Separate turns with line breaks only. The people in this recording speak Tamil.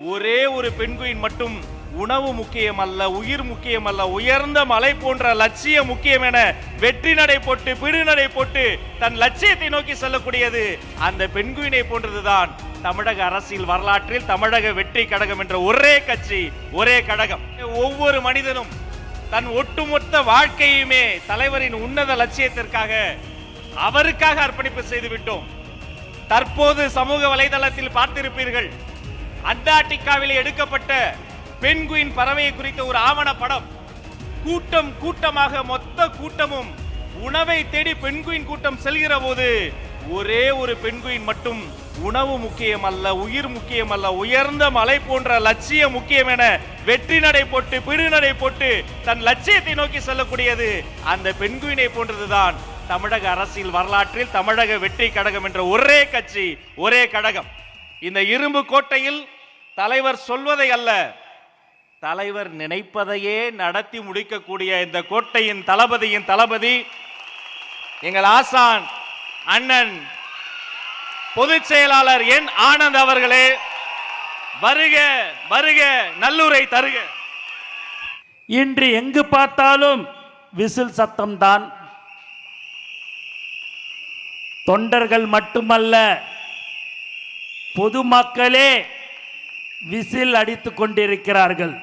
ஒரே ஒரு பெண்குயின் மட்டும் உணவு முக்கியம் அல்ல, உயிர் முக்கியம் அல்ல, உயர்ந்த மலை போன்ற லட்சியம் முக்கியம் என வெற்றி நடை போட்டு பிடுநடை போட்டு தன் லட்சியத்தை நோக்கி செல்லக்கூடியது அந்த பெண்குயினை போன்றதுதான் தமிழக அரசியல் வரலாற்றில் தமிழக வெற்றி கழகம் என்ற ஒரே கட்சி, ஒரே கழகம். ஒவ்வொரு மனிதனும் தன் ஒட்டுமொத்த வாழ்க்கையுமே தலைவரின் உன்னத லட்சியத்திற்காக அவருக்காக அர்ப்பணிப்பு செய்து விட்டோம். தற்போது சமூக வலைதளத்தில் பார்த்திருப்பீர்கள், அண்டார்டிகாவில் எடுக்கப்பட்ட பெண்குயின் பறவையை குறித்த ஒரு ஆவண படம். கூட்டம் கூட்டமாக மொத்த கூட்டமும் உணவை தேடி பெண்குயின் கூட்டம் செல்கிற போது ஒரே ஒரு பெண்குயின் மட்டும் உணவு முக்கியம் அல்ல, உயிர் முக்கியம் அல்ல, உயர்ந்த மலை போன்ற லட்சியம் முக்கியம் என வெற்றி நடை போட்டு பிடுநடை போட்டு தன் லட்சியத்தை நோக்கி செல்லக்கூடியது அந்த பெண்குயினை போன்றதுதான் தமிழக அரசியல் வரலாற்றில் தமிழக வெற்றி கழகம் என்ற ஒரே கட்சி, ஒரே கழகம். இந்த இரும்பு கோட்டையில் தலைவர் சொல்வதை அல்ல, தலைவர் நினைப்பதையே நடத்தி முடிக்கக்கூடிய இந்த கோட்டையின் தளபதியின் தளபதி எங்கள் ஆசான் அண்ணன் பொதுச் செயலாளர் என் ஆனந்த் அவர்களே, வருக வருக, நல்லூரை தருக.
இன்று எங்கு பார்த்தாலும் விசில் சத்தம்தான். தொண்டர்கள் மட்டுமல்ல, பொதுமக்களே விசில் அடித்துக் கொண்டிருக்கிறார்கள்.